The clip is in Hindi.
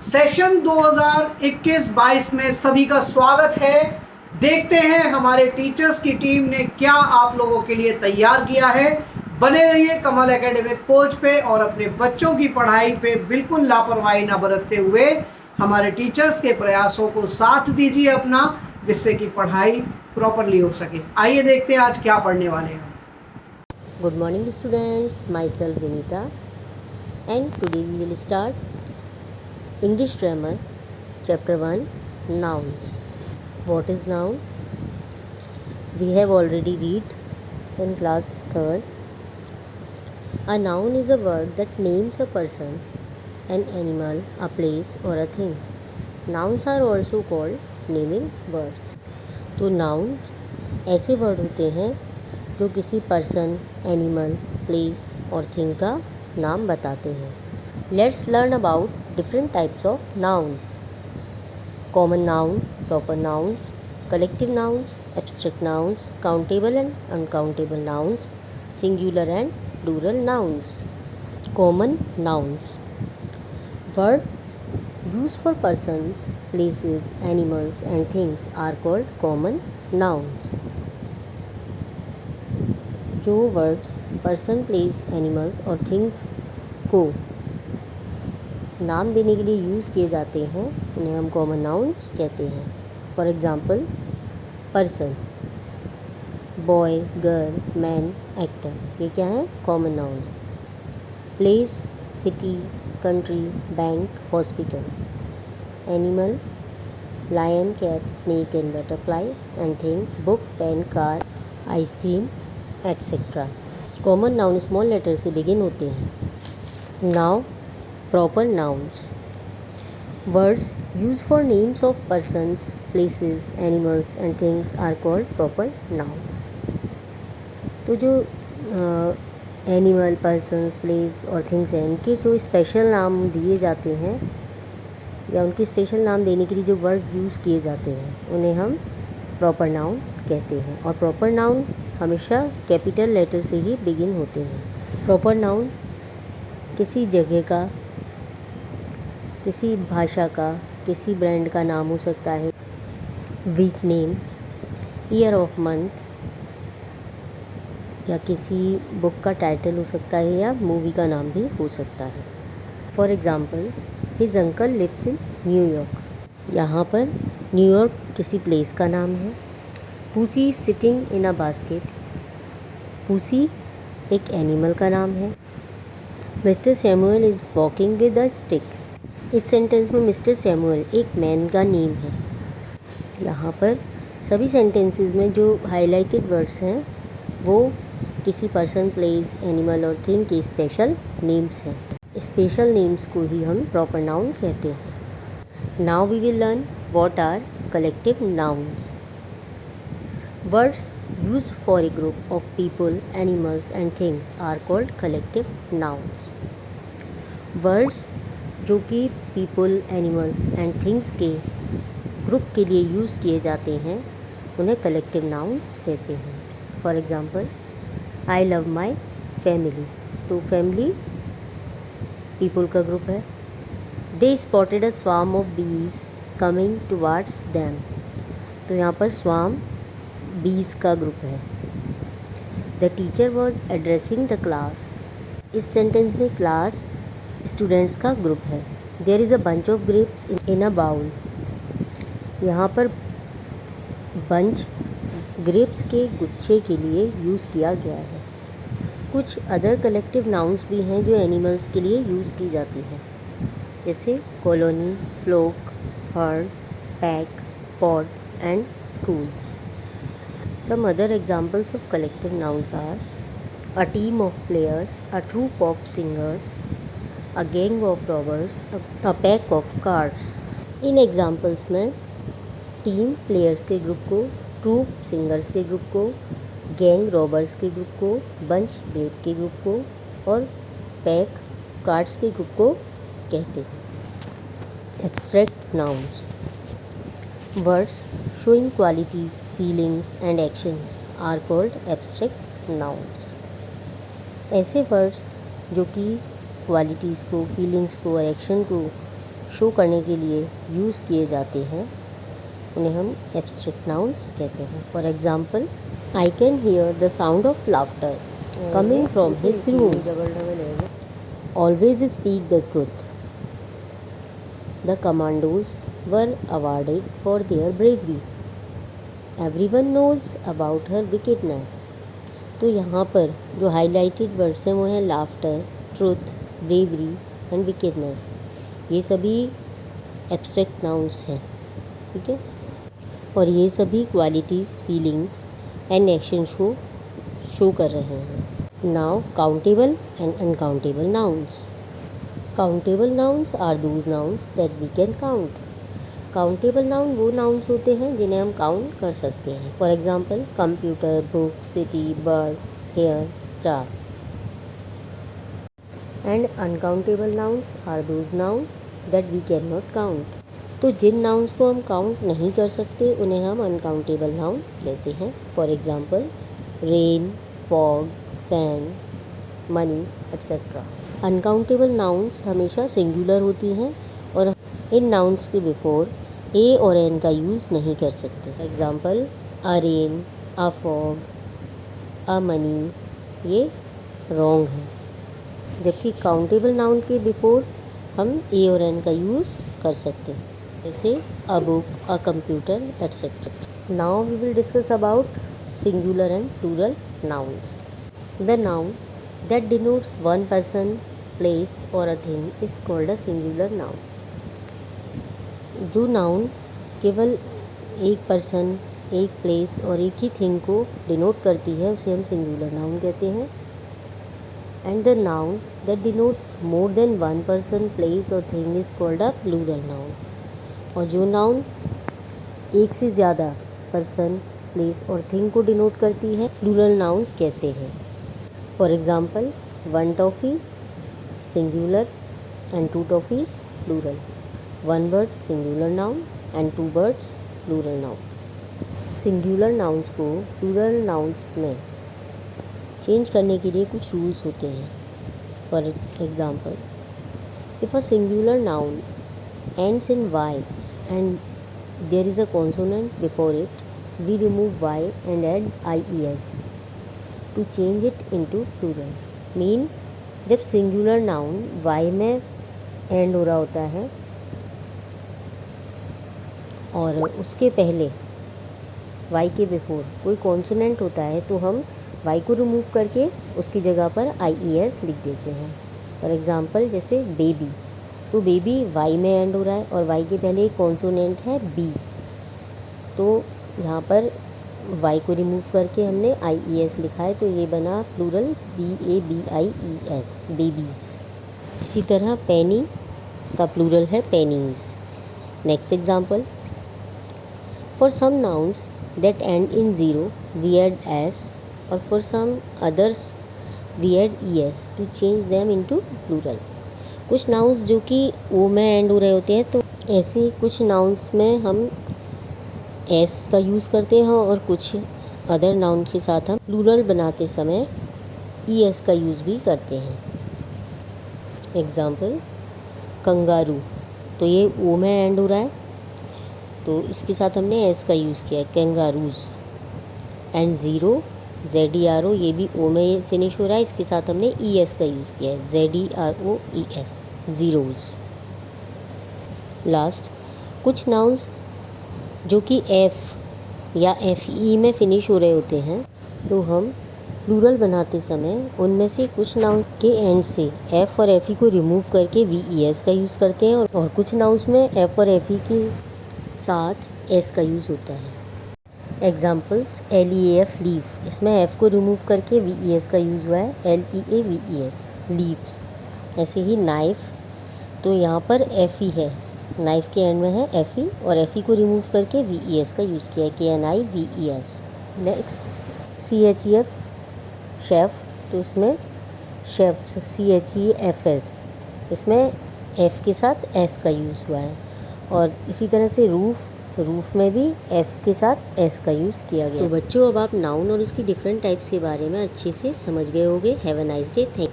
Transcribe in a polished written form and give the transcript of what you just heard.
सेशन 2021-22 में सभी का स्वागत है। देखते हैं हमारे टीचर्स की टीम ने क्या आप लोगों के लिए तैयार किया है। बने रहिए कमल एकेडमिक कोच पे और अपने बच्चों की पढ़ाई पे बिल्कुल लापरवाही ना बरतते हुए हमारे टीचर्स के प्रयासों को साथ दीजिए अपना, जिससे कि पढ़ाई प्रॉपरली हो सके। आइए देखते हैं आज क्या पढ़ने वाले हैं। Good morning students, myself Vinita and today we will start English Grammar Chapter 1 Nouns. What is noun? We have already read in class 3rd. A noun is a word that names a person, an animal, a place or a thing. Nouns are also called naming words. तो noun ऐसे वर्ड होते हैं जो किसी पर्सन, एनिमल, प्लेस और थिंग का नाम बताते हैं। Let's learn about different types of nouns. Common noun, proper nouns, collective nouns, abstract nouns, countable and uncountable nouns, singular and plural nouns. Common nouns words used for persons, places, animals and things are called common nouns. जो वर्ड्स पर्सन, प्लेस, एनिमल्स और थिंग्स को नाम देने के लिए यूज़ किए जाते हैं उन्हें हम कॉमन नाउन्स कहते हैं। For example, person, boy, girl, man, actor, ये क्या है? कॉमन नाउन है। Place, city, country, bank, hospital. Animal, lion, cat, snake and butterfly and thing, book, pen, car, ice cream etcetera. Common noun small letter से बिगिन होते हैं। Now proper nouns words use for names of persons, places, animals and things are called proper nouns. तो जो एनिमल, पर्सन्स, प्लेस और थिंग्स हैं, इनके जो स्पेशल नाम दिए जाते हैं या उनके स्पेशल नाम देने के लिए जो वर्ड यूज़ किए जाते हैं उन्हें हम प्रॉपर नाउन कहते हैं। और प्रॉपर नाउन हमेशा कैपिटल लेटर से ही बिगिन होते हैं। प्रॉपर नाउन किसी जगह का, किसी भाषा का, किसी ब्रांड का नाम हो सकता है। Week name, year of month, या किसी बुक का टाइटल हो सकता है या मूवी का नाम भी हो सकता है। For example, his uncle lives in New York. यहाँ पर न्यूयॉर्क किसी प्लेस का नाम है। Pussy sitting in a basket, pussy एक एनिमल का नाम है। Mister Samuel is walking with a stick, इस सेंटेंस में मिस्टर सैमुअल एक मैन का नेम है। यहाँ पर सभी सेंटेंसेस में जो हाईलाइटेड वर्ड्स हैं वो किसी पर्सन, प्लेस, एनिमल और थिंग के स्पेशल नेम्स हैं। स्पेशल नेम्स को ही हम प्रॉपर नाउन कहते हैं। Now we will learn what are collective nouns. Words used for a group of people, animals and things are called collective nouns. Words जो कि people, animals and things के ग्रुप के लिए यूज़ किए जाते हैं उन्हें collective nouns कहते हैं। For example, I love my family, तो family people का ग्रुप है। They spotted a swarm of bees coming towards them, तो यहाँ पर swarm बीस का ग्रुप है। The teacher was addressing the class, इस सेंटेंस में क्लास स्टूडेंट्स का ग्रुप है। There is a bunch of grapes in a bowl, यहाँ पर बंच ग्रेप्स के गुच्छे के लिए यूज़ किया गया है। कुछ अदर कलेक्टिव नाउन्स भी हैं जो एनिमल्स के लिए यूज़ की जाती है, जैसे colony, flock, herd, pack, pod and school. Some other examples of collective nouns are a team of players, a troupe of singers, a gang of robbers, a pack of cards. In examples में टीम प्लेयर्स के ग्रुप को, ट्रूप सिंगर्स के ग्रुप को, गैंग रॉबर्स के ग्रुप को, बंच ग्रेप के ग्रुप को और पैक कार्ड्स के ग्रुप को कहते हैं। Abstract nouns words showing qualities, feelings and actions are called abstract nouns. ऐसे वर्ड्स जो कि क्वालिटीज़ को, फीलिंग्स को और एक्शन को शो करने के लिए यूज़ किए जाते हैं उन्हें हम एब्स्ट्रैक्ट नाउन्स कहते हैं। For example, I can hear the sound of laughter coming from his room, always speak the truth, the commandos were awarded for their bravery, everyone knows about her wickedness. तो यहाँ पर जो हाईलाइटेड वर्ड्स हैं वो हैं laughter, truth, bravery and wickedness. ये सभी एब्स्ट्रैक्ट नाउन्स हैं, ठीक है, और ये सभी क्वालिटीज़, फीलिंग्स एंड एक्शंस को शो कर रहे हैं। Now countable and uncountable nouns. Countable nouns are those nouns that we can count. Countable noun वो नाउन्स होते हैं जिन्हें हम काउंट कर सकते हैं। For example, computer, book, city, bird, hair, star. And uncountable nouns are those noun that we can not count. तो जिन नाउन्स को हम काउंट नहीं कर सकते उन्हें हम अनकाउंटेबल नाउन कहते हैं। For example, rain, fog, sand, money etcetera. Uncountable nouns हमेशा सिंगुलर होती हैं और इन नाउन्स के बिफोर ए और एन का यूज़ नहीं कर सकते। For example, a rain, a fog, a money, ये रॉन्ग है। जबकि काउंटेबल नाउन के बिफोर हम ए और एन का यूज़ कर सकते हैं, जैसे a book, a computer etcetera. Now we will discuss about singular and plural nouns. The noun that denotes one person, place or a thing is called a singular noun. जो नाउन केवल एक पर्सन, एक प्लेस और एक ही थिंग को डिनोट करती है उसे हम सिंगुलर नाउन कहते हैं। And the noun that denotes more than one person, place और thing is called a plural noun. और जो नाउन एक से ज़्यादा पर्सन, प्लेस और थिंग को डिनोट करती है प्लूरल नाउन्स कहते हैं। For example, one toffee singular and two toffees plural, one bird singular noun and two birds plural noun. Singular nouns को प्लूरल नाउन्स में चेंज करने के लिए कुछ रूल्स होते हैं। For example, if a singular noun ends in Y and there is a consonant before it, we remove y and add ies to change it into plural. Mean जब सिंगुलर नाउन y में एंड हो रहा होता है और उसके पहले y के बिफोर कोई कॉन्सोनेंट होता है तो हम y को रिमूव करके उसकी जगह पर ies लिख देते हैं। फॉर एग्ज़ाम्पल, जैसे बेबी, तो बेबी y में एंड हो रहा है और y के पहले एक कॉन्सोनेंट है b, तो यहाँ पर y को रिमूव करके हमने ies लिखा है तो ये बना प्लूरल BABIES, बेबीज़। इसी तरह पेनी का प्लूरल है pennies. Next example, for some nouns that end in zero we add S और for some others we add ES to change them into plural. कुछ नाउन्स जो कि ओ में एंड हो रहे होते हैं तो ऐसे कुछ नाउन्स में हम एस का यूज़ करते हैं और कुछ अदर नाउन के साथ हम प्लूरल बनाते समय ES का यूज़ भी करते हैं। एग्ज़ाम्पल, कंगारू, तो ये ओ में एंड हो रहा है तो इसके साथ हमने एस का यूज़ किया है, कैंगारूज। एंड ज़ीरो, ZERO, ये भी ओ में फिनिश हो रहा है, इसके साथ हमने ES का यूज़ किया है, ZEROES, ज़ीरोज़। लास्ट, कुछ नाउन्स जो कि F या FE में फिनिश हो रहे होते हैं तो हम प्लूरल बनाते समय उनमें से कुछ नाउन के एंड से F और FE को रिमूव करके VES का यूज़ करते हैं और कुछ नाउन्स में F और FE के साथ S का यूज़ होता है। एग्जाम्पल्स, LEAF, लीफ, इसमें F को रिमूव करके VES का यूज़ हुआ है, LEAVES, लीव्स। ऐसे ही नाइफ़, तो यहाँ पर FE है, नाइफ़ के एंड में है FE और FE को रिमूव करके VES का यूज़ किया है, KNIVES। नेक्स्ट, CHEF, शेफ़, तो इसमें शेफ्स, CHEFS, इसमें F के साथ S का यूज़ हुआ है। और इसी तरह से रूफ़ में भी F के साथ S का यूज़ किया गया। तो बच्चों, अब आप नाउन और उसकी डिफरेंट टाइप्स के बारे में अच्छे से समझ गए होंगे। Have a nice day. Thank